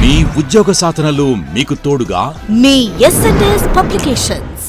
మీ ఉద్యోగ సాధనలో మీకు తోడుగా మీ ఎస్&ఎస్ పబ్లికేషన్స్.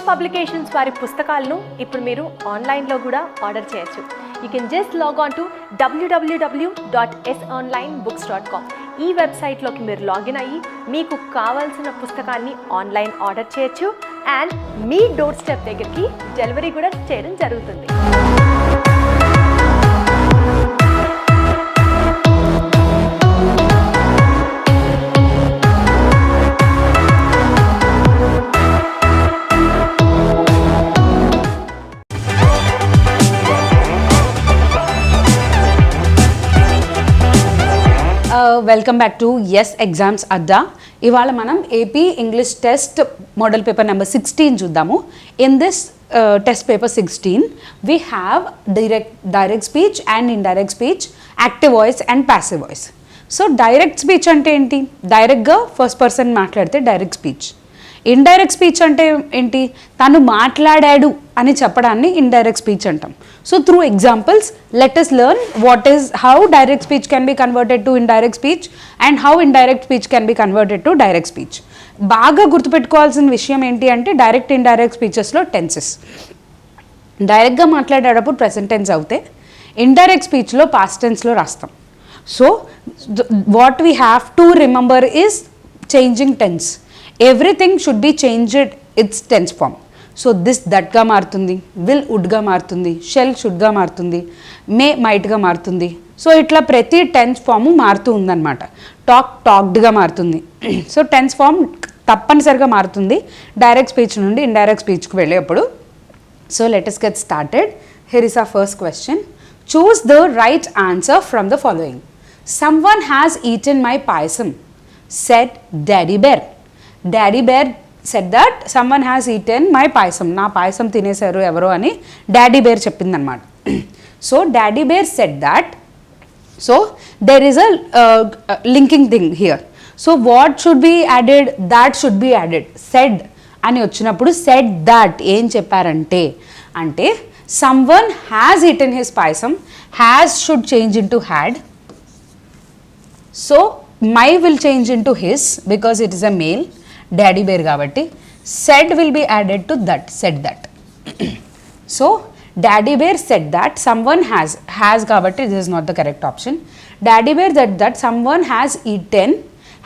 పబ్లికేషన్స్ వారి పుస్తకాలను ఇప్పుడు మీరు ఆన్లైన్లో కూడా ఆర్డర్ చేయొచ్చు. You can just log on to www.sonlinebooks.com. ఈ వెబ్సైట్లోకి మీరు లాగిన్ అయ్యి మీకు కావాల్సిన పుస్తకాన్ని ఆన్లైన్ ఆర్డర్ చేయొచ్చు అండ్ మీ డోర్ స్టెప్ దగ్గరికి డెలివరీ కూడా చేయడం జరుగుతుంది. Welcome back to S exams Adda. ఇవాళ మనం AP English test model paper number 16 చూద్దాము. In this test paper 16 we have direct speech and indirect speech, active voice and passive voice. So direct speech అంటే ఏంటి? డైరెక్ట్గా first person మాట్లాడితే direct speech. Indirect speech అంటే ఏంటి? తను మాట్లాడాడు అని చెప్పడాన్ని ఇండైరెక్ట్ స్పీచ్ అంటాం. So through examples let us learn what is how direct speech can be converted to indirect speech and how indirect speech can be converted to direct speech. బాగా గుర్తుపెట్టుకోవాల్సిన విషయం ఏంటి అంటే డైరెక్ట్ ఇండైరెక్ట్ స్పీచెస్లో టెన్సెస్. డైరెక్ట్గా మాట్లాడేటప్పుడు present tense అవుతే indirect స్పీచ్లో past టెన్స్లో రాస్తాం. So what we have to remember is changing tense. Everything should be changed its tense form. So this దట్గా మారుతుంది, విల్ వుడ్గా మారుతుంది, షెల్ షుడ్గా మారుతుంది, మే మైట్గా మారుతుంది. సో ఇట్లా ప్రతి టెన్స్ ఫాము మారుతూ ఉందన్నమాట. టాక్డ్గా మారుతుంది. సో టెన్స్ ఫామ్ తప్పనిసరిగా మారుతుంది డైరెక్ట్ స్పీచ్ నుండి ఇండైరెక్ట్ స్పీచ్కి వెళ్ళేప్పుడు. So let us get started. Here is our first question. Choose the right answer from the following. Someone has eaten my payasam, said Daddy Bear. Daddy Bear said that someone has eaten my payasam. నా పాయసం తినేశారు ఎవరో అని daddy bear చెప్పిందనమాట. So daddy bear said that. So there is a linking thing here. So what should be added? That should be added. Said అని వచ్చినప్పుడు said that ఏం చెప్పారంటే అంటే someone has eaten his payasam. Has should change in to had. So my will change in to his because it is a male. Daddy bear కాబట్టి said will be added to that. Said that. So daddy bear said that someone has కాబట్టి this is not the correct option. Daddy bear that that someone has eaten,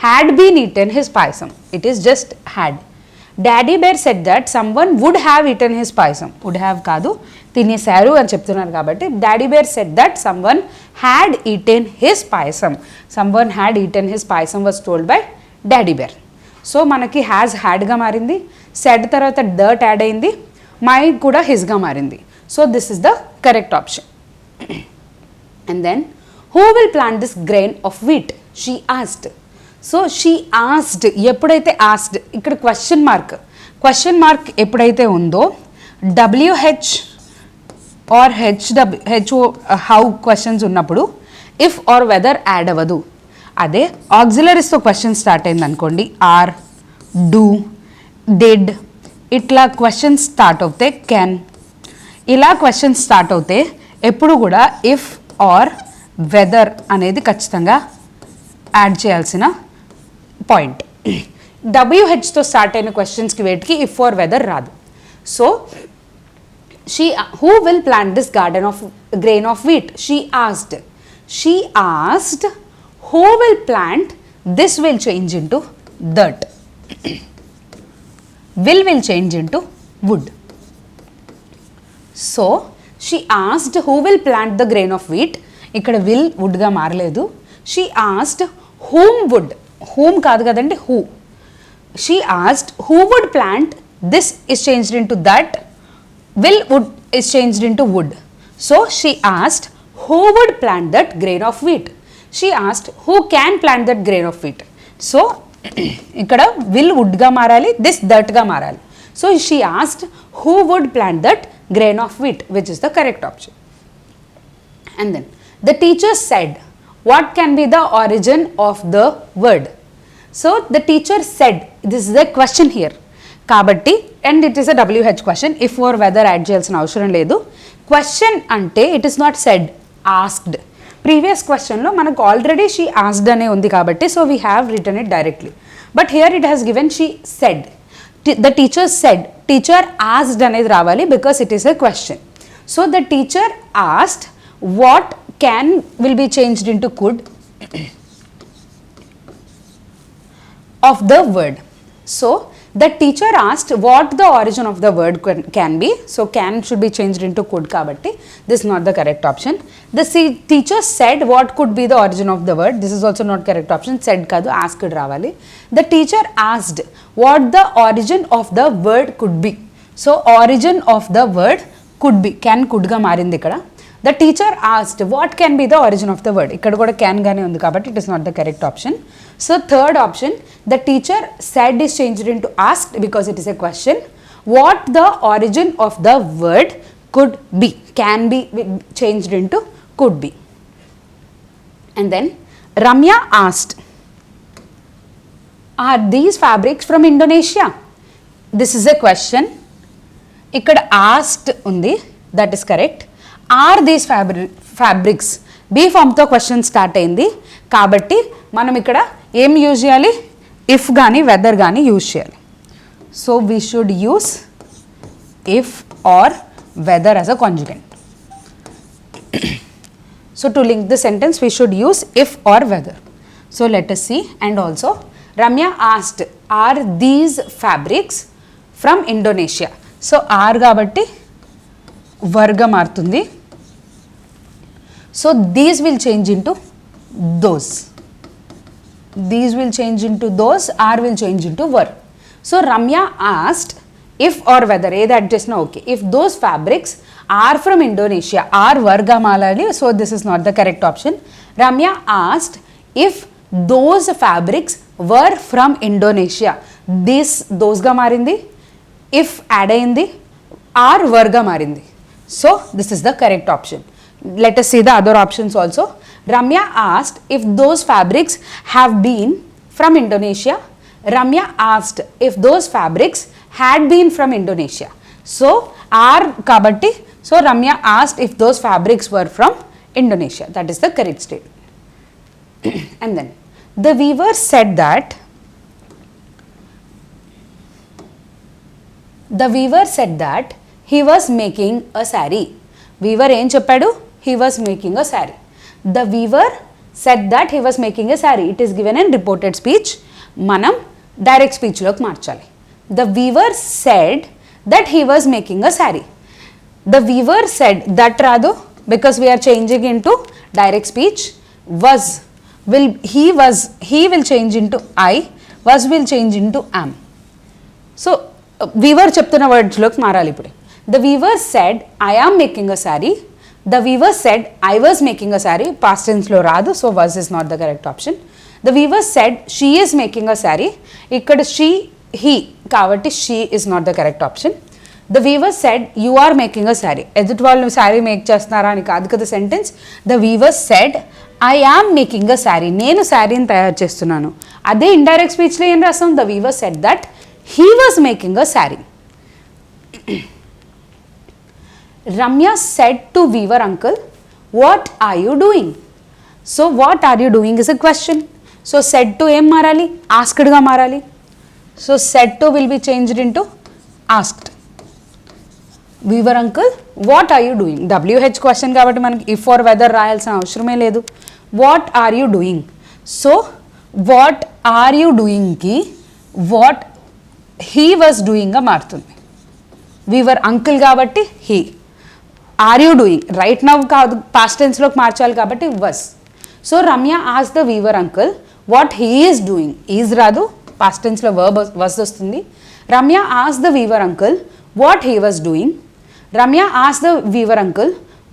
had been eaten his payasam. It is just had. Daddy bear said that someone would have eaten his payasam. Would have కాదు, తినేశారు అని చెప్తున్నారు కాబట్టి daddy bear said that someone had eaten his payasam. Someone had eaten his payasam was told by daddy bear. So మనకి has హ్యాడ్గా మారింది, said తర్వాత that add అయింది, my కూడా హిస్గా మారింది. So this is the correct option. And then who will plant this grain of wheat? She asked. So she asked ఎప్పుడైతే asked ఇక్కడ question mark ఎప్పుడైతే ఉందో WH or HO how questions ఉన్నప్పుడు if or whether add అవ్వదు. అదే ఆక్సిలరీస్తో question start అయింది అనుకోండి, ఆర్, డూ, డిడ్ ఇట్లా క్వశ్చన్స్ స్టార్ట్ అవుతే కెన్, ఇలా క్వశ్చన్స్ స్టార్ట్ అవుతే ఎప్పుడు కూడా ఇఫ్ ఆర్ వెదర్ అనేది ఖచ్చితంగా యాడ్ చేయాల్సిన పాయింట్. WHతో స్టార్ట్ అయిన క్వశ్చన్స్కి వేటికి ఇఫ్ ఆర్ వెదర్ రాదు. So who will plant this garden of grain of wheat? She asked. Who will plant? This will change into that. will change into would. So she asked who will plant the grain of wheat. ఇక్కడ will would గా మారలేదు. She asked whom would. whom కాదు కదండి, who. She asked who would plant. This is changed into that. Will would is changed into would. So she asked who would plant that grain of wheat. She asked who can plant that grain of wheat. So ఇక్కడ will would గా మారాలి, this that గా మారాలి. So she asked who would plant that grain of wheat, which is the correct option. And then the teacher said, what can be the origin of the word? So the teacher said, this is the question here. కాబట్టి and it is a WH question, if or whether add చేయాల్సిన అవసరం లేదు. Question అంటే it is not said, asked. Previous క్వశ్చన్లో మనకు already she asked అనే ఉంది కాబట్టి so we have return it directly. But here it has given she said, the teacher said, teacher asked అనేది రావాలి because it is a question. So the teacher asked what can will be changed into could of the word. So the teacher asked what the origin of the word can be. So can should be changed into could kabatti this is not the correct option. The teacher said what could be the origin of the word. This is also not correct option. Said kadu asked ravali. The teacher asked what the origin of the word could be. So origin of the word could be, can could ga marindi ikkada. The teacher asked what can be the origin of the word. ikkada kuda can gaane undi kabatti it is not the correct option. So third option, the teacher said is changed into asked because it is a question. What the origin of the word could be, can be changed into could be. And then Ramya asked, are these fabrics from Indonesia? This is a question. ikkada asked undi, that is correct. Are these fabrics? B form తో question start అయింది కాబట్టి మనం ఇక్కడ ఏం use చేయాలి, if కానీ whether కానీ use చేయాలి. So we should use if or whether as a conjunction. So to link the sentence we should use if or whether. So let us see. And also Ramya asked are these fabrics from Indonesia. So are కాబట్టి వర్గా మారుతుంది. So these will change into those. These will change into those. R will change into were. So Ramya asked if or whether, ఏది add చేసినా okay. If those fabrics are from Indonesia, R వర్గా మారాలి. So this is not the correct option. Ramya asked if those fabrics were from Indonesia. This those గా మారింది, if add అయింది, R వర్గా మారింది. So this is the correct option. Let us see the other options also. Ramya asked if those fabrics have been from Indonesia. Ramya asked if those fabrics had been from Indonesia. So are kabatti, so Ramya asked if those fabrics were from Indonesia. That is the correct statement. And then the weaver said that he was making a saree. Weaver ఏం చెప్పాడు, he was making a saree. The weaver said that he was making a saree. It is given in reported speech. మనం direct speech లోకి మార్చాలి. The weaver said that he was making a saree. The weaver said that రాదు because we are changing into direct speech. He will change into I. Was will change into am. So weaver చెప్తున్న words లోకి మారాలి ఇప్పుడు. The weaver said I am making a saree. The weaver said I was making a saree. Past tense లో రాదు, so was is not the correct option. The weaver said she is making a saree. ఇక్కడ she, he కాబట్టి she is not the correct option. The weaver said you are making a saree. ఎదుటి వాళ్ళు sari make చేస్తున్నారా అని కాదు కదా sentence. The weaver said I am making a saree. నేను శారీని తయారు చేస్తున్నాను. అదే ఇండైరెక్ట్ స్పీచ్లో ఏం రాస్తాం, the weaver said that he was making a saree. Ramya said to weaver uncle, what are you doing? So what are you doing is a question. So said to ఏం మారాలి, asked గా మారాలి. So said to will be changed into asked. Weaver uncle what are you doing, WH question కాబట్టి మనకి if or whether రాయాల్సిన అవసరమే లేదు. What are you doing, so what are you డూయింగ్కి వాట్ హీ వాజ్ డూయింగ్గా మారుతుంది. వీవర్ అంకుల్ కాబట్టి he, are you doing right now కాదు పాస్ట్ టెన్స్లోకి మార్చాలి కాబట్టి వస్. సో రమ్య ఆస్ the weaver uncle what he is doing, is రాదు పాస్ట్ టెన్స్లో వర్బ్ వస్ వస్తుంది. రమ్య ఆస్ the weaver uncle what he was doing. Ramya asked the weaver uncle,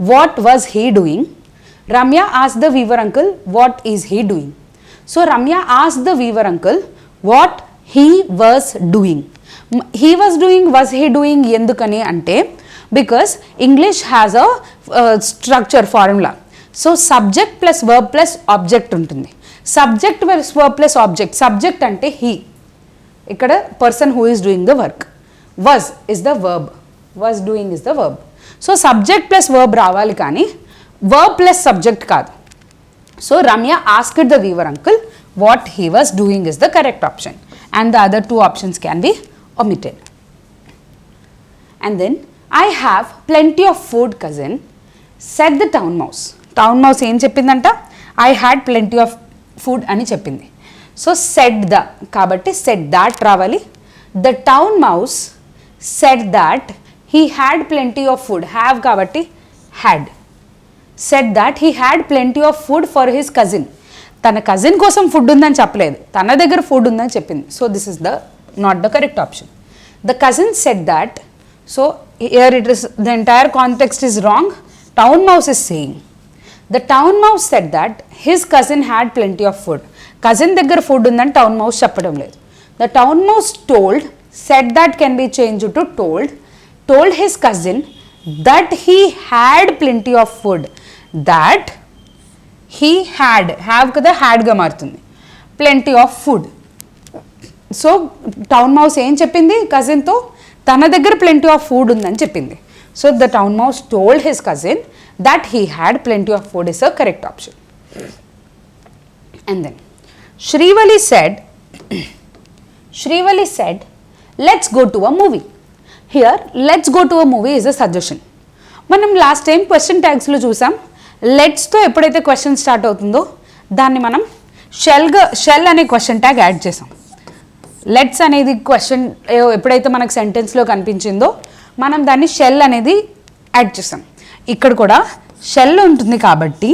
what was he doing? Ramya asked the weaver uncle, what is he doing? So Ramya asked the weaver uncle, what he was doing. He was doing, was he doing endukani ante, because English has a structure formula. So subject plus verb plus object ఉంటుంది. Subject plus verb plus object. Subject ante he. ikkada person who is doing the work. Was is the verb. Was doing is the verb. So subject plus verb రావాలి కానీ verb plus subject కాదు. So Ramya asked the weaver uncle what he was doing is the correct option, and the other two options can be omitted. And then I have plenty of food cousin, said the town mouse. Town mouse ఏం చెప్పిందంట, I had plenty of food అని చెప్పింది. So said the కాబట్టి said that రావాలి. The town mouse said that he had plenty of food. Have kabatti had. Said that he had plenty of food for his cousin. Tana cousin kosam food undani cheppaledu, tana daggara food undani cheppindi. So this is the not the correct option. The cousin said that. So here it is, the entire context is wrong. Town mouse is saying, the town mouse said that his cousin had plenty of food. Cousin daggara food undani town mouse cheppadam ledu. The town mouse told, said that can be changed to told his cousin that he had plenty of food. That he had, have kada had ga మారుతుంది, plenty of food. So town mouse ఏం చెప్పింది కజిన్తో, తన దగ్గర plenty of food ఉందని చెప్పింది. So the town mouse told his cousin that he had plenty of food is a correct option. And then Shrivali said let's go to a movie. Here let's go to a movie is a suggestion. మనం last time question ట్యాగ్స్లో చూసాం, లెట్స్తో ఎప్పుడైతే question start అవుతుందో దాన్ని మనం shell అనే question tag add చేసాం. Let's అనేది question ఎప్పుడైతే మనకు సెంటెన్స్లో కనిపించిందో మనం దాన్ని షెల్ అనేది యాడ్ చేసాం. ఇక్కడ కూడా షెల్ ఉంటుంది కాబట్టి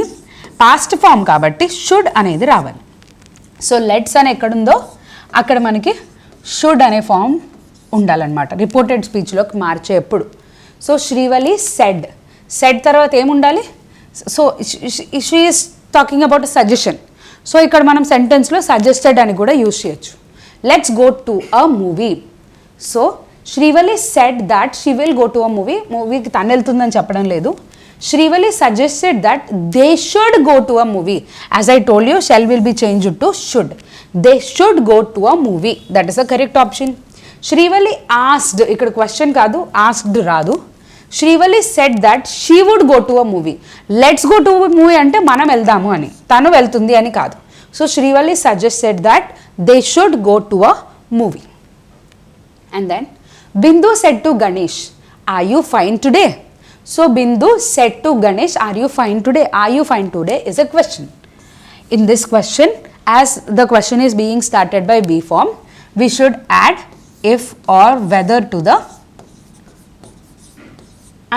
పాస్ట్ ఫామ్ కాబట్టి షుడ్ అనేది రావాలి. సో లెట్స్ అని ఎక్కడుందో అక్కడ మనకి షుడ్ అనే ఫామ్ ఉండాలన్నమాట రిపోర్టెడ్ స్పీచ్లోకి మార్చే ఎప్పుడు. సో శ్రీవలి సెడ్ తర్వాత ఏముండాలి, so she is talking about suggestion. So ఇక్కడ మనం సెంటెన్స్లో సజెస్టెడ్ అని కూడా యూజ్ చేయొచ్చు. Let's go to a movie. So Srivalli said that she will go to a మూవీకి తను వెళ్తుందని చెప్పడం లేదు. Shrivali suggested that they should go to a movie. As I told you, shall will be changed to should. They should go to a movie. That is the correct option. Shrivali asked, ఇక్కడ question కాదు, asked రాదు. Shrivali said that she would go to a movie. Let's go to a movie అంటే మనం వెళ్దాము అని, తను వెళ్తుంది అని కాదు. So Shrivali suggested that they should go to a movie. And then Bindu said to Ganesh, are you fine today? So Bindu said to Ganesh, are you fine today? Are you fine today is a question. In this question, as the question is being started by be form, we should add if or whether to the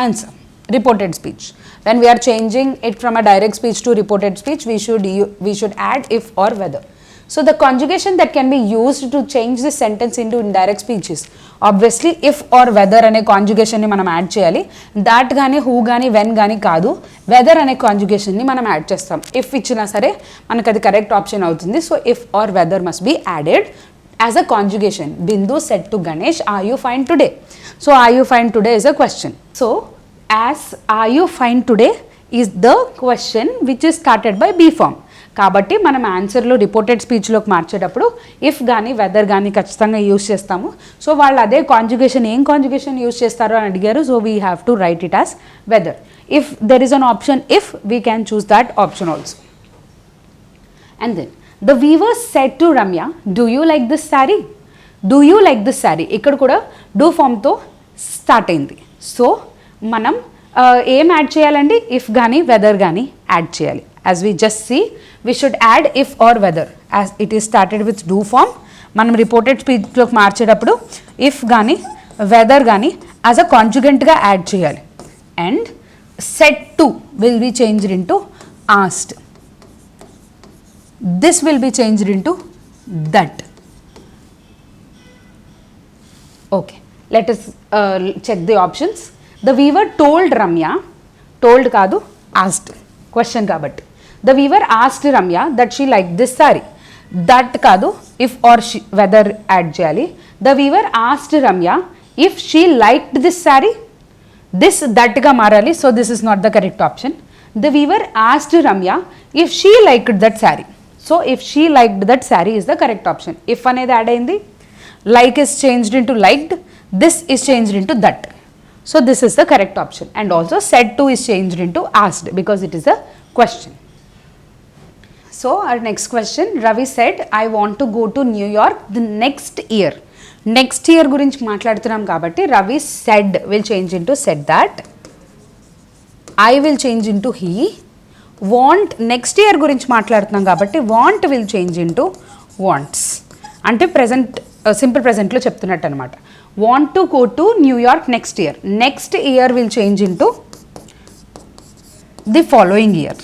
answer. Reported speech. When we are changing it from a direct speech to reported speech, we should add if or whether. So the conjugation that can be used to change this sentence into indirect speech is obviously if or whether అనే కాంజుగేషన్ని మనం add చేయాలి. That కానీ who కానీ when కానీ కాదు, weather అనే కాంజుగేషన్ని మనం add చేస్తాం. ఇఫ్ ఇచ్చినా సరే మనకు అది కరెక్ట్ ఆప్షన్ అవుతుంది. So if or whether must be added as a conjugation. Bindu said to Ganesh, are you fine today? So are you fine today is a question. So as are you fine today is the question which is started by be form. కాబట్టి మనం ఆన్సర్లో reported స్పీచ్లోకి మార్చేటప్పుడు if కానీ whether కానీ ఖచ్చితంగా use చేస్తాము. So వాళ్ళు అదే కాంజుగేషన్ ఏం కాంజుగేషన్ యూజ్ చేస్తారో అని అడిగారు. So we have to write it as whether. If there is an option if, we can choose that option also. And then the weaver said to Ramya, do you like this sari? Do you like this sari, ఇక్కడ కూడా do ఫామ్తో start అయింది. సో మనం ఏం add చేయాలండి, if కానీ whether కానీ యాడ్ చేయాలి. As we just see we should add if or whether, as it is started with do form. మనం రిపోర్టెడ్ స్పీచ్లోకి మార్చేటప్పుడు ఇఫ్ కానీ వెదర్ కానీ యాజ్ అ కాంజుగెంట్గా యాడ్ చేయాలి. And said to will be changed into asked. This will be changed into that. Okay, let us check the options. The weaver told Ramya, told కాదు asked, question కాబట్టి. The weaver asked Ramya that she liked this saree. That కాదు, if or she, whether add చేయాలి. The weaver asked Ramya if she liked this saree. This that గా మారాలి, so this is not the correct option. The weaver asked Ramya if she liked that saree. So if she liked that saree is the correct option. If అనేది add అయింది, like is changed into liked, this is changed into that. So this is the correct option. And also said to is changed into asked because it is a question. So our next question, Ravi said, I want to go to New York the next year. Next year గురించి మాట్లాడుతున్నాం కాబట్టి Ravi said will change into said that. I will change into he. Want next year గురించి మాట్లాడుతున్నాం కాబట్టి want will change into wants. అంటే present simple ప్రెజెంట్లో చెప్తున్నట్టు అనమాట. Want to go to New York next year. Next year will change into the following year.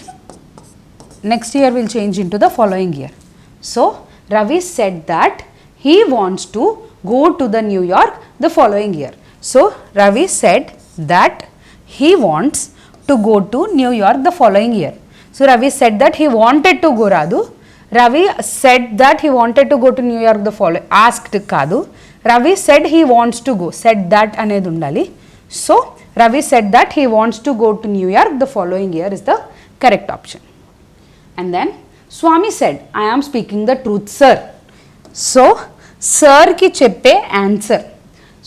Next year will change into the following year. So Ravi said that he wants to go to the New York the following year. So Ravi said that he wants to go to New York the following year. So Ravi said that he wanted to go రాదు. Ravi said that he wanted to go to New York the following, asked కాదు. Ravi said he wants to go, said that అనేది ఉండాలి. So Ravi said that he wants to go to New York the following year is the correct option. And then Swami said, I am speaking the truth, sir. So sir కి చెప్పే answer.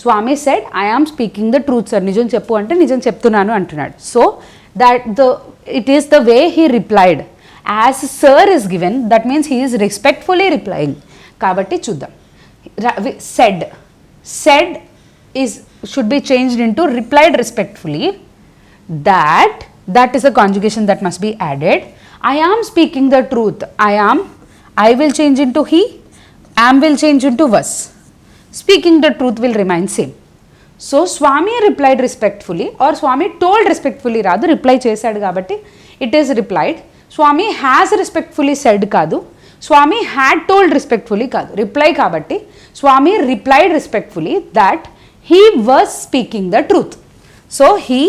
Swami said, I am speaking the truth, sir. నిజం చెప్పు అంటే నిజం చెప్తున్నాను అంటున్నాడు. So that it is the way he replied. As sir is given, that means he is respectfully replying. కాబట్టి చూద్దాం. Said is should be changed into replied respectfully. That is a conjugation that must be added. I am speaking the truth. I will change into he. Am will change into was. Speaking the truth will remain same. So Swami replied respectfully or Swami told respectfully రాదు, reply చేశాడు కాబట్టి it is replied. Swami has respectfully said కాదు, Swami had told respectfully కాదు, reply కాబట్టి Swami replied respectfully that he was speaking the truth. So he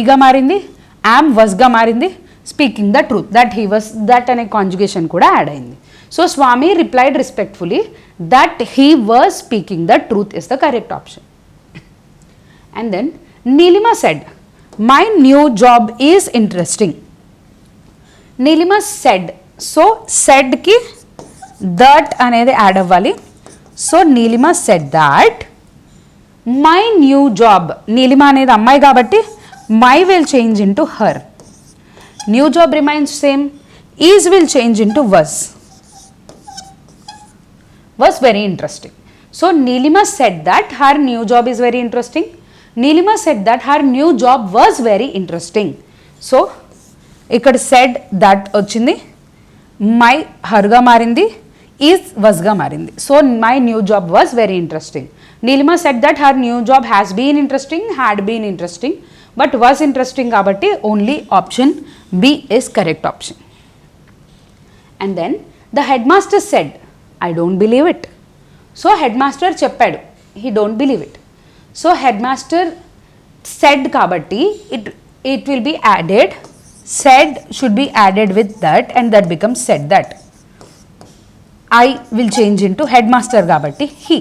గా మారింది, am was గా మారింది, speaking the truth, that he was, that అనే conjugation కూడా add అయింది. So Swami replied respectfully that he was speaking the truth is the correct option. And then Nilima said, my new job is interesting. Nilima said, so said ki that అనేది add అవ్వాలి. So Nilima said that my new job, Nilima అనేది అమ్మాయి కాబట్టి my will change into her. New job remains same. Is will change into was. Was very interesting. So Nilima said that her new job is very interesting. Nilima said that her new job was very interesting. So ఇక్కడ said that వచ్చింది, my హర్గా మారింది, is wasగా మారింది. So my new job was very interesting. Nilima said that her new job has been interesting, had been interesting, but was interesting కాబట్టి only option B is correct option. And then the headmaster said, I don't believe it. So headmaster చెప్పాడు, he don't believe it. So headmaster said kabatti it will be added, said should be added with that and that becomes said that. I will change into headmaster kabatti he.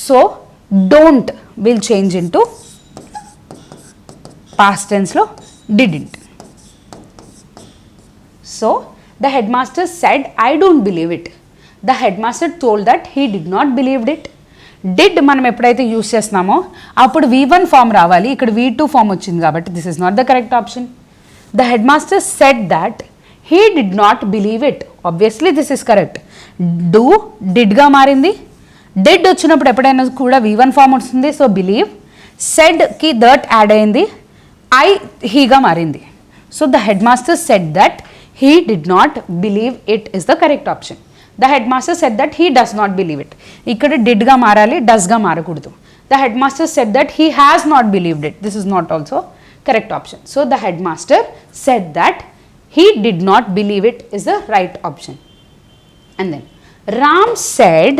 So don't will change into past tense lo didn't. So the headmaster said, I don't believe it. The headmaster told that he did not believe it. Did మనం ఎప్పుడైతే use చేస్తున్నామో అప్పుడు V1 form రావాలి, ఇక్కడ V2 form వచ్చింది కాబట్టి this is not the correct option. The head master said that he did not believe it. Obviously this is correct. Do డిడ్గా మారింది. డిడ్ వచ్చినప్పుడు ఎప్పుడైనా కూడా V1 ఫామ్ వస్తుంది. So believe. సెడ్కి దట్ యాడ్ అయింది. ఐ హీగా మారింది. So the head master said that he did not believe it is the correct option. The head master said that he does not believe it. ఇక్కడ డిడ్గా మారాలి, డస్గా మారకూడదు. The head master said that he has not believed it. This is not also correct option. So the head master said that he did not believe it is the right option. And then Ram said,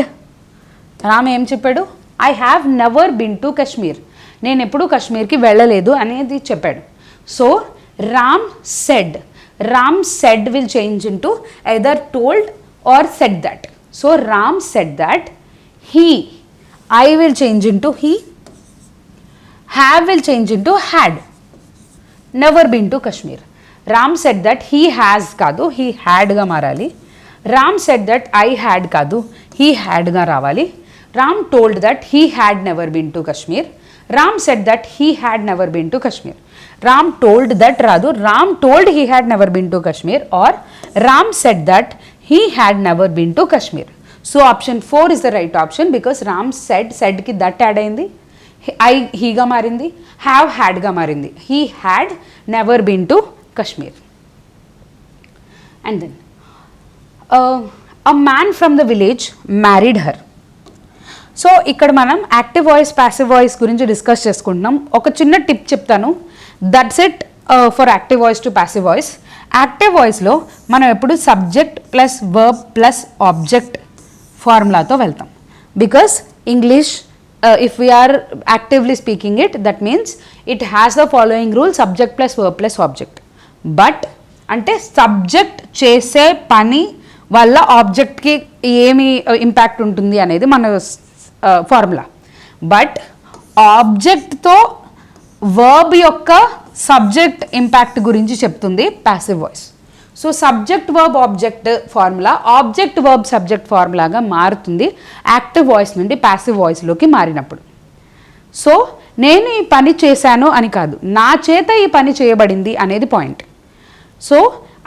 Ram ఏం చెప్పాడు? I have never been to Kashmir. నేను ఎప్పుడు కాశ్మీర్కి వెళ్ళలేదు అనేది చెప్పాడు. So Ram said will change into either told or said that. So Ram said that he, I will change into he, have will change into had. Never been to Kashmir. Ram said that he has కాదు, he హ్యాడ్గా మారాలి. Ram said that I had కాదు, he హ్యాడ్గా రావాలి. Ram told that he had never been to Kashmir. Ram said that he had never been to Kashmir. Ram told that రాదు, Ram told he had never been to Kashmir or Ram said that he had never been to Kashmir. So option 4 is the right option because Ram సెడ్కి that add అయింది, I హీగా మారింది, have హ్యాడ్గా మారింది. He had never been to Kashmir. And then a man from the village married her. So ఇక్కడ మనం active voice passive voice గురించి discuss చేసుకుంటున్నాం. ఒక చిన్న టిప్ చెప్తాను. That's it for active voice to passive voice. Active వాయిస్లో మనం ఎప్పుడు subject plus verb plus object ఫార్ములాతో వెళ్తాం. Because English if we are actively speaking it, that means it has the following rule: subject plus verb plus object. But అంటే subject చేసే పని వల్ల ఆబ్జెక్ట్కి ఏమి ఇంపాక్ట్ ఉంటుంది అనేది మన ఫార్ములా. బట్ ఆబ్జెక్ట్తో వర్బ్ యొక్క సబ్జెక్ట్ ఇంపాక్ట్ గురించి చెప్తుంది passive voice. So subject verb object formula object verb subject ఫార్ములాగా మారుతుంది యాక్టివ్ వాయిస్ నుండి ప్యాసివ్ వాయిస్లోకి మారినప్పుడు. సో నేను ఈ పని చేశాను అని కాదు, నా చేత ఈ పని చేయబడింది అనేది point. So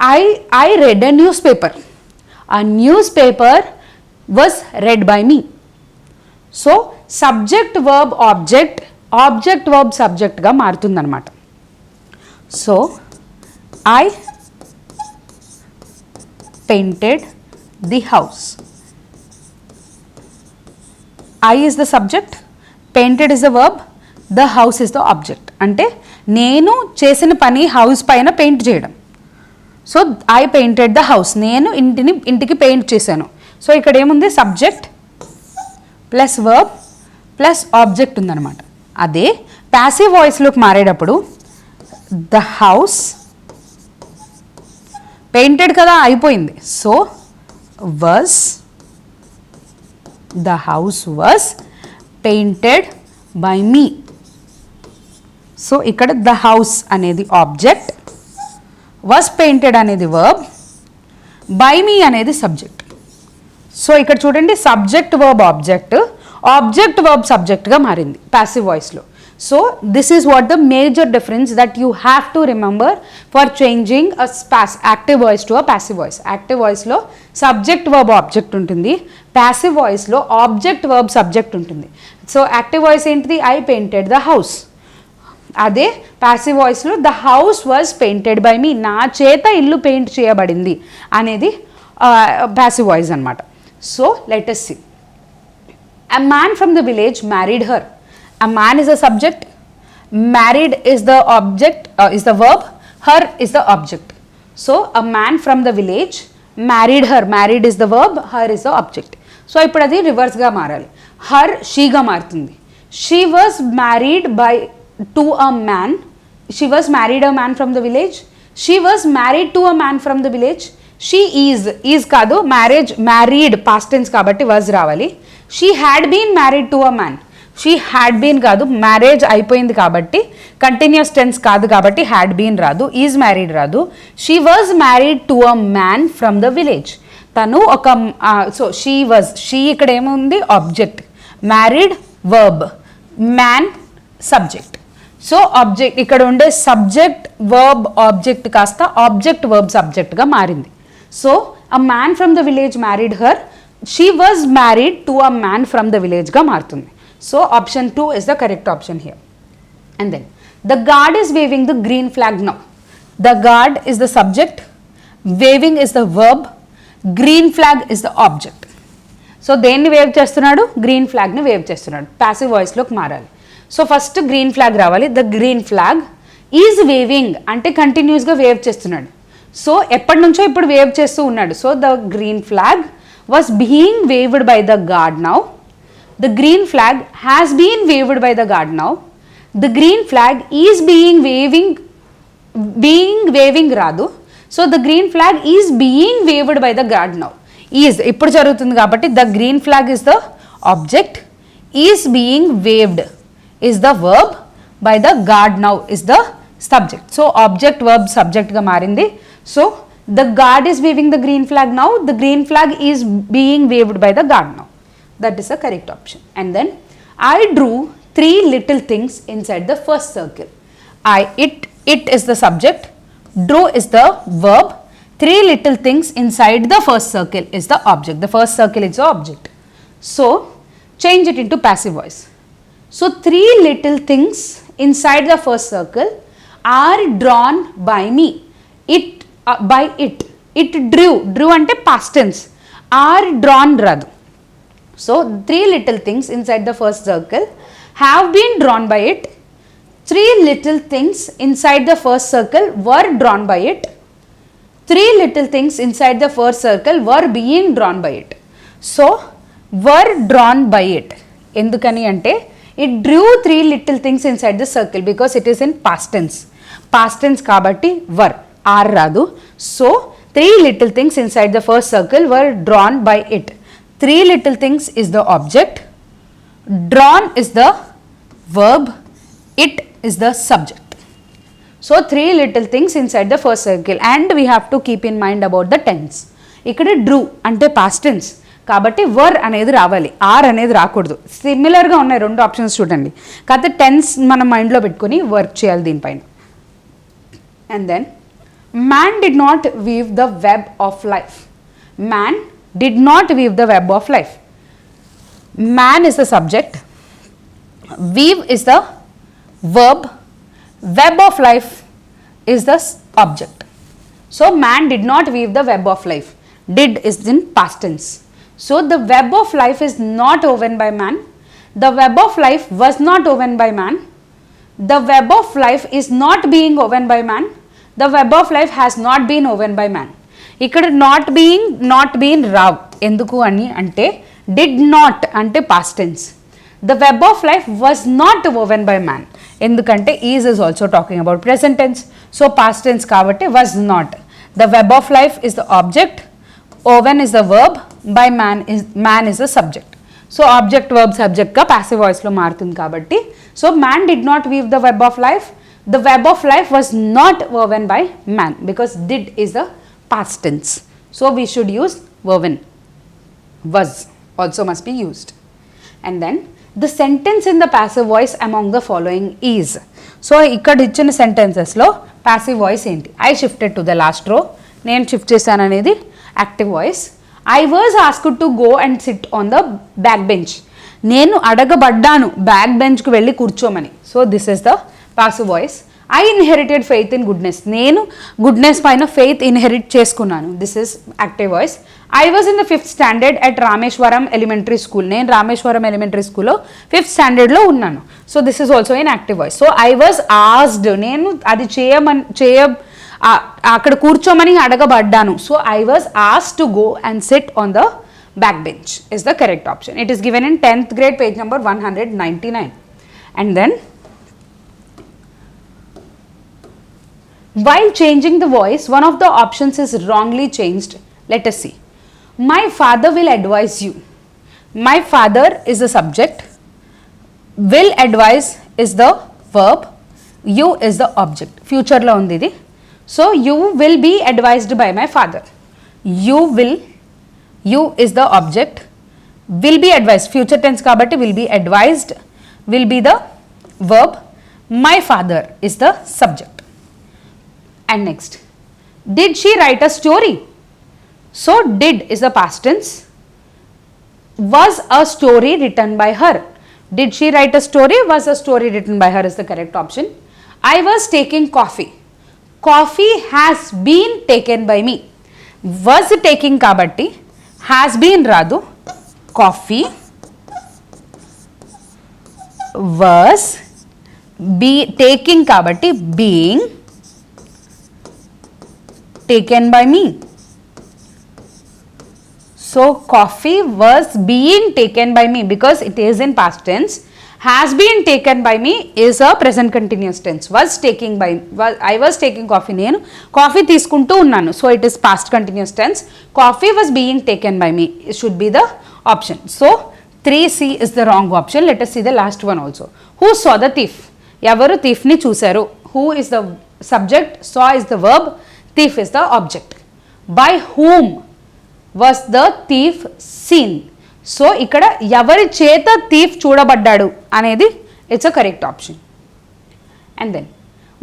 I read a newspaper. A newspaper was read by me. So subject verb object, object verb సబ్జెక్ట్గా మారుతుందన్నమాట. So I painted the house. I is the subject, painted is the verb, the house is the object. అంటే నేను చేసిన పని house పైన paint చేయడం. So I painted the house, నేను ఇంటికి పెయింట్ చేశాను. సో ఇక్కడ ఏముంది? Subject plus verb plus object ఉందన్నమాట. అదే ప్యాసివ్ వాయిస్లోకి మారేటప్పుడు ద హౌస్ పెయింటెడ్ కదా, అయిపోయింది. So was, the house was painted by me. So ఇక్కడ ద హౌస్ అనేది ఆబ్జెక్ట్, వాజ్ పెయింటెడ్ అనేది వర్బ్, బై మీ అనేది సబ్జెక్ట్. సో ఇక్కడ చూడండి, subject verb object, object verb సబ్జెక్ట్గా మారింది ప్యాసివ్ వాయిస్లో. So this is what the major difference that you have to remember for changing a active voice to a passive voice. Active వాయిస్లో subject verb object ఉంటుంది, passive వాయిస్లో object verb subject ఉంటుంది. So active voice ఏంటిది? I painted the house. అదే passive వాయిస్లో the house was painted by me, నా చేత ఇల్లు పెయింట్ చేయబడింది అనేది ప్యాసివ్ వాయిస్ అనమాట. So let us see. A man from the village married her. A man is the subject, married is the object, is the verb, her is the object. So a man from the village married her. Married is the verb, her is the object. So ఇప్పుడు అది రివర్స్గా మారాలి. Her షీగా మారుతుంది. She was married by to a man. She was married a man from the village. She was married to a man from the village. She is కాదు, marriage married past tense కాబట్టి was రావాలి. She had been married to a man. She had been కాదు, marriage అయిపోయింది కాబట్టి continuous tense కాదు కాబట్టి had been రాదు, is married రాదు. She was married to a man from the village. తను ఒక సో షీ వాజ్, షీ ఇక్కడ ఏముంది? Object, married verb, man subject. So object ఇక్కడ ఉండే సబ్జెక్ట్ వర్బ్ ఆబ్జెక్ట్ కాస్త ఆబ్జెక్ట్ వర్బ్ సబ్జెక్ట్గా మారింది. So a man from the village married her. She was married to a man from the విలేజ్గా మారుతుంది. So option 2 is the correct option here. And then the god is waving the green flag now. The God is the subject, weaving is the verb, green flag is the object. So దేన్ని wave చేస్తున్నాడు? Green ఫ్లాగ్ని wave చేస్తున్నాడు. Passive వాయిస్లోకి మారాలి. So first green flag రావాలి. The green flag is weaving అంటే కంటిన్యూస్గా wave చేస్తున్నాడు. So ఎప్పటి నుంచో ఇప్పుడు వేవ్ చేస్తూ ఉన్నాడు. So the green flag was being waved by the god now. The green flag has been waved by the god now. The green flag is waving రాదు. So the green flag is being waved by the god now. Is ఇప్పుడు జరుగుతుంది కాబట్టి the green flag is the object, is being waved is the verb, by the god now is the subject. So object verb సబ్జెక్ట్గా మారింది. So the god is waving the green flag now, the green flag is being waved by the god now. That is the correct option. And then I drew 3 little things inside the first circle. It is the subject, drew is the verb, 3 little things inside the first circle is the object. The first circle is the object. So change it into passive voice. So 3 little things inside the first circle are drawn by me. By it. It drew ante past tense. Are drawn radu. So 3 little things inside the first circle have been drawn by it. 3 little things inside the first circle were drawn by it. 3 little things inside the first circle were being drawn by it. So were drawn by it. Endukani ante it drew 3 little things inside the circle because it is in past tense. Past tense kabatti were, are radu. So 3 little things inside the first circle were drawn by it. 3 little things is the object, drawn is the verb, it is the subject. So 3 little things inside the first circle, and we have to keep in mind about the tense. ikkada drew ante past tense kabatti were anedi ravali, are anedi raakuddu. Similar ga unnai rendu options chudandi. Kate tense mana mind lo pettukoni work cheyali deen paina. And then man did not weave the web of life. Man did not weave the web of life. Man is the subject, weave is the verb, web of life is the object. So man did not weave the web of life. Did is in past tense. So the web of life is not woven by man. The web of life was not woven by man. The web of life is not being woven by man. The web of life has not been woven by man. ikkada not being rav enduku ani ante did not ante past tense. The web of life was not woven by man. Endukante is also talking about present tense. So past tense kabatti was not. The web of life is the object, woven is the verb, by man is the subject. So object verb subject ka passive voice lo marutundi kabatti. So man did not weave the web of life. The web of life was not woven by man because did is the past tense. So we should use woven. Was also must be used. And then the sentence in the passive voice among the following is. So ikkada ichina sentences lo passive voice enti? I shifted to the last row. Nenu shift chesanu anedi active voice. I was asked to go and sit on the back bench. Nenu adagabaddanu back bench ku velli kurchomani. So this is the passive voice. I inherited faith in goodness. Nenu goodness paina faith inherit చేసుకున్నాను. This is active voice. I was in the 5th standard at Rameshwaram Elementary School. నేను Rameswaram elementary స్కూల్లో 5th స్టాండర్డ్లో ఉన్నాను. So this is also in active voice. So I was asked, నేను అది అక్కడ కూర్చోమని అడగబడ్డాను. So I was asked to go and sit on the back bench is the correct option. It is given in 10th grade page number 199. And then while changing the voice, one of the options is wrongly changed. Let us see. My father will advise you. My father is the subject, will advise is the verb, you is the object. Future lo undi idi. So you will be advised by my father. You is the object, will be advised future tense kabatti will be advised, will be the verb, my father is the subject. And next, did she write a story? So did is the past tense, was a story written by her. Did she write a story? Was a story written by her is the correct option. I was taking coffee. Coffee has been taken by me. Was taking kabatti has been radu. Coffee was be taking kabatti being taken by me. So coffee was being taken by me because it is in past tense. Has been taken by me is a present continuous tense. Was taking by, I was taking coffee, నేను coffee తీసుకుంటూ ఉన్నాను. So it is past continuous tense. Coffee was being taken by me. It should be the option. So 3C is the wrong option. Let us see the last one also. Who saw the thief? ఎవరు thief ని చూశారు? Who is the subject? Saw is the verb. Thief is the object. By whom was the thief seen? So ఇక్కడ ఎవరి చేత thief చూడబడ్డాడు అనేది it's a correct option. And then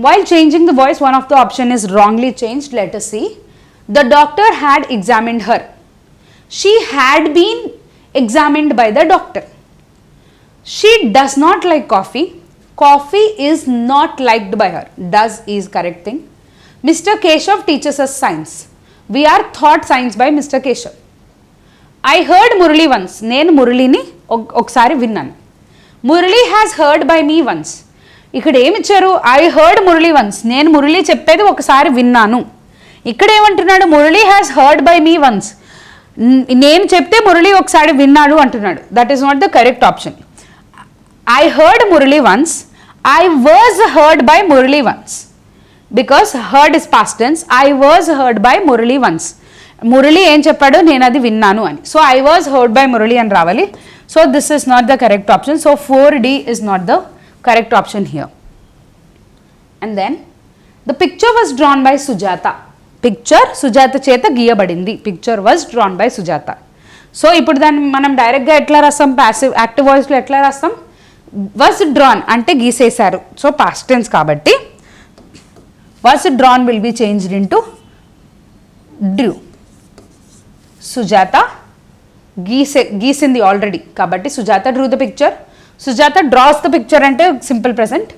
while changing the voice one of the option is wrongly changed. Let us see. The doctor had examined her. She had been examined by the doctor. She does not like coffee. Coffee is not liked by her. Does is correct thing. Mr. Keshav teaches us science. We are taught science by Mr. Keshav. I heard Murali once. నేను మురళిని ఒకసారి విన్నాను. Murali has heard by me once. ఇక్కడ ఏమి ఇచ్చారు? I heard Murali once. నేను మురళి చెప్పేది ఒకసారి విన్నాను. ఇక్కడ ఏమంటున్నాడు? Murali has heard by me once. నేను చెప్తే మురళి ఒకసారి విన్నాడు అంటున్నాడు. That is not the correct option. I heard Murali once. I was heard by Murali once. Because heard is past tense. I was heard by Murali once. Murali ఏం చెప్పాడు? నేను అది విన్నాను అని. So I was heard by Murali అని రావాలి. So this is not the correct option. So 4D is not the correct option here. And then the picture was drawn by Sujatha. Picture Sujatha చేత గీయబడింది. Picture was drawn by Sujatha. So ఇప్పుడు దాన్ని మనం డైరెక్ట్గా ఎట్లా రాస్తాం? ప్యాసివ్ యాక్టివ్ వాయిస్లో ఎట్లా రాస్తాం? వాజ్ డ్రాన్ అంటే గీసేశారు. సో పాస్ట్ టెన్స్ కాబట్టి was drawn will be changed into drew. Sujatha గీసింది ఆల్రెడీ కాబట్టి Sujatha drew the picture. Sujatha draws the picture అంటే simple present.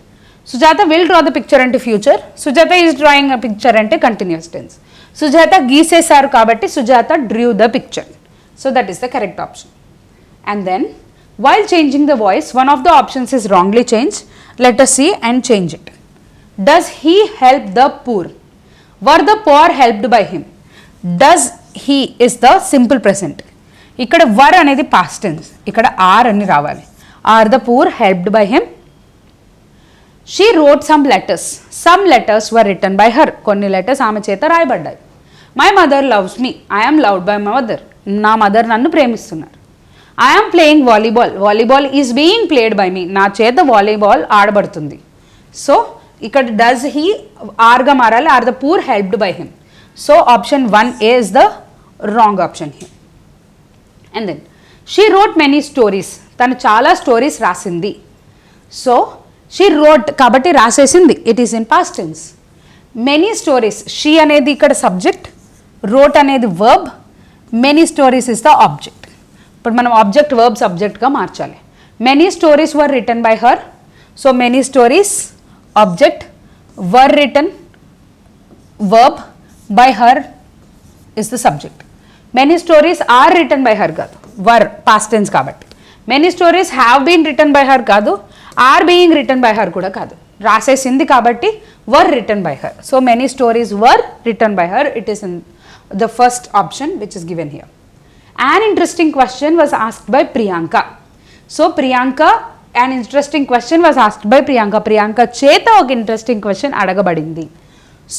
Sujatha will draw the picture అంటే future. Sujatha is drawing a picture అంటే కంటిన్యూస్ టెన్స్. సుజాత గీసేశారు కాబట్టి Sujatha drew the picture. So that is the correct option. And then while changing the voice one of the options is wrongly change. Let us see and change it. Does he help the poor? Were the poor helped by him? Does he is the simple present. ఇక్కడ were అనేది past tense. ఇక్కడ are అని రావాలి. Are the poor helped by him? She wrote some letters. Some letters were written by her. కొన్ని letters ఆమె చేత రాయబడ్డాయి. My mother loves me. I am loved by my mother. నా mother నన్ను ప్రేమిస్తున్నారు. I am playing volleyball. Volleyball is being played by me. నా చేత volleyball ఆడబడుతుంది. సో ఇక్కడ డస్ హీ ఆర్గా మారాలి. Are the poor helped by him. So option 1A is the wrong option here. And then she wrote many stories. తను చాలా stories రాసింది. So she wrote కాబట్టి రాసేసింది. It is in past tense. Many stories. She అనేది ఇక్కడ subject, wrote అనేది verb, many stories is the object. ఇప్పుడు మనం ఆబ్జెక్ట్ వర్బ్ సబ్జెక్ట్గా మార్చాలి. Many stories were written by her. So many stories object, were written verb, by her is the subject. Many stories are written by her కాదు, were past tense కాబట్టి. Many stories have been written by her కాదు, are being return by her కూడా కాదు. రాసేసింది కాబట్టి వర్ written by her. So many stories were written by her. It is in the first option which is given here. An interesting question was asked by Priyanka. So Priyanka, an interesting question was asked by Priyanka. Priyanka చేత ఒక interesting question అడగబడింది.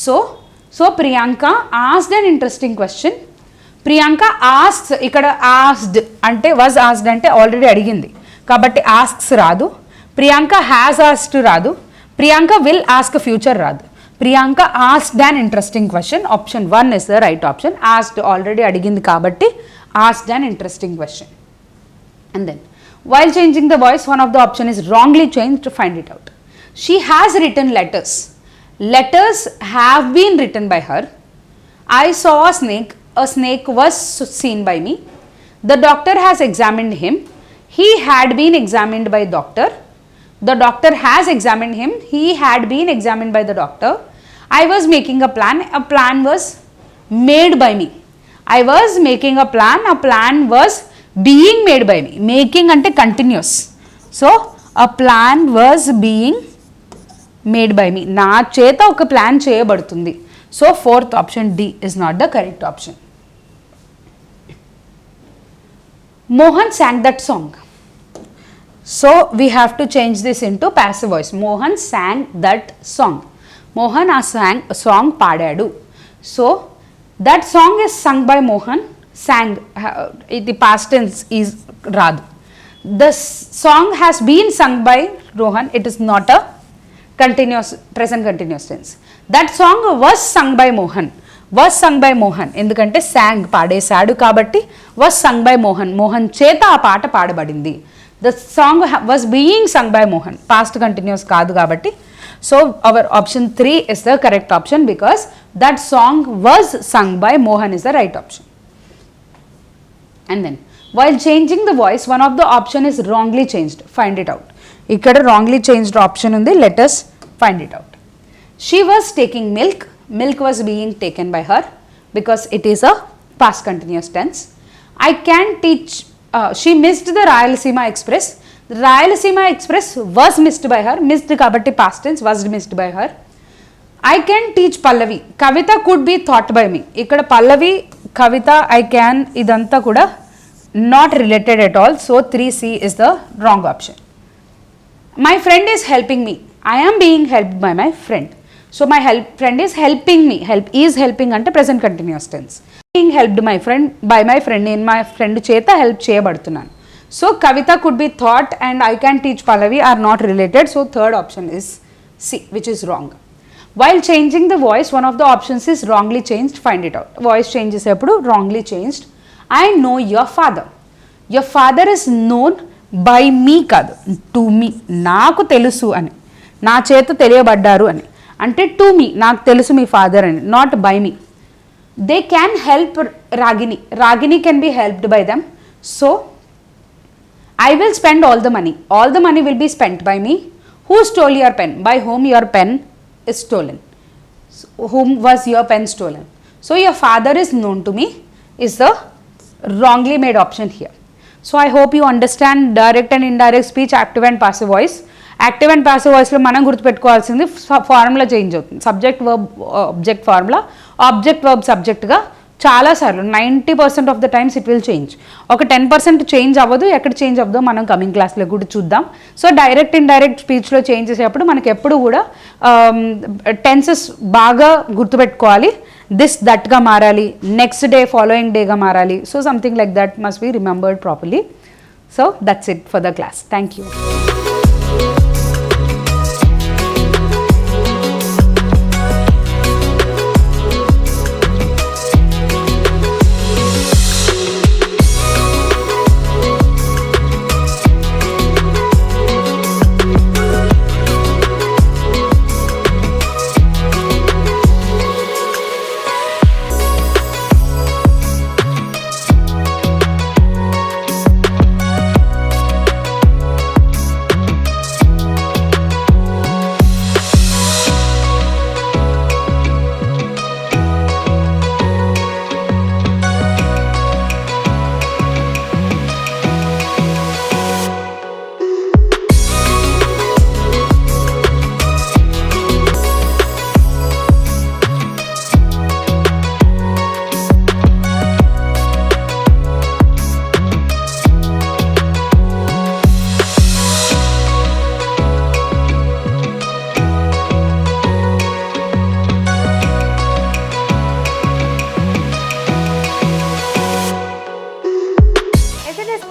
So Priyanka asked an interesting question. Priyanka asks, ఇక్కడ asked అంటే was asked అంటే already అడిగింది కాబట్టి asks రాదు. Priyanka has asked రాదు. Priyanka will ask ఫ్యూచర్ రాదు. Priyanka asked an interesting question. Option 1 is the right option. Asked already అడిగింది కాబట్టి asked an interesting question. And then while changing the voice, one of the option is wrongly changed. To find it out. She has written letters. Letters have been written by her. I saw a snake. A snake was seen by me. The doctor has examined him. He had been examined by doctor. The doctor has examined him. He had been examined by the doctor. I was making a plan. A plan was made by me. I was making a plan. A plan was being made by me. Making ante continuous. So a plan was being made by me. నా చేత ఒక plan చేయబడుతుంది. So fourth option D is not the correct option. Mohan sang that song. So we have to change this into passive voice. Mohan sang that song. Mohan sang a song పాడాడు. So that song is sung by Mohan. Sang, the past tense is రాదు. The song has been sung by Rohan. It is not a continuous, present continuous tense. That song was sung by Mohan. Was sung by Mohan. ఎందుకంటే sang పాడేశాడు కాబట్టి was sung by Mohan. Mohan చేత ఆ పాట పాడబడింది. The song was being sung by Mohan. Past continuous కాదు కాబట్టి. So our option 3 is the correct option because that song was sung by Mohan is the right option. And then while changing the voice, one of the option is wrongly changed. Find it out. ఇక్కడ wrongly changed option ఉంది. Let us find it out. She was taking milk. Milk was being taken by her because it is a past continuous tense. I can teach. She missed the Rayalaseema Express. The Rayalaseema Express was missed by her. Missed kabatti past tense was missed by her. I can teach Pallavi. Kavita could be taught by me. Ikkada Pallavi, Kavita, I can idantha kuda not related at all. So 3C is the wrong option. My friend is helping me. I am being helped by my friend. So my friend is helping me. Help is helping ante present continuous tense. Being helped by my friend. నేను my friend చేత help చేయబడుతున్నాను. So Kavita could be thought and I can teach Pallavi are not related. So third option is C, which is wrong. While changing the voice, one of the options is wrongly changed. Find it out. Voice changes ఎప్పుడు wrongly changed. I know your father. Your father is known by me కాదు, to me. నాకు తెలుసు అని, నా చేత తెలియబడ్డారు అని. అంటే to me, నాకు తెలుసు మీ ఫాదర్ అని, not by me. They can help Ragini. Ragini can be helped by them. So I will spend all the money. All the money will be spent by me. Who stole your pen? By whom your pen is stolen. Whom was your pen stolen? So your father is known to me is the wrongly made option here. So I hope you understand direct and indirect speech, active and passive voice. Active and passive voice లో మనం గుర్తుపెట్టుకోవాల్సింది formula change అవుతుంది. Subject verb object formula, object verb సబ్జెక్ట్గా చాలాసార్లు 90% of the times it will change. ఒక 10% change అవ్వదు. ఎక్కడ change అవ్వదో మనం కమింగ్ క్లాస్లో కూడా చూద్దాం. సో డైరెక్ట్ ఇండైరెక్ట్ స్పీచ్లో చేంజ్ చేసేటప్పుడు మనకి ఎప్పుడు కూడా టెన్సెస్ బాగా గుర్తుపెట్టుకోవాలి. దిస్ దట్గా మారాలి, నెక్స్ట్ డే ఫాలోయింగ్ డేగా మారాలి. So something like that must be remembered properly. So that's it for the class. Thank you.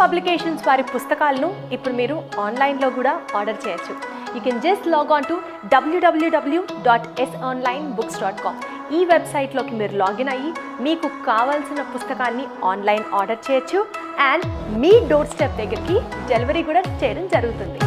Publications వారి పుస్తకాలను ఇప్పుడు మీరు ఆన్లైన్లో కూడా ఆర్డర్ చేయొచ్చు. You can just log on to www.sonlinebooks.com. ఈ వెబ్సైట్లోకి మీరు లాగిన్ అయ్యి మీకు కావాల్సిన పుస్తకాన్ని ఆన్లైన్ ఆర్డర్ చేయొచ్చు అండ్ మీ డోర్ స్టెప్ దగ్గరికి డెలివరీ కూడా చేయడం జరుగుతుంది.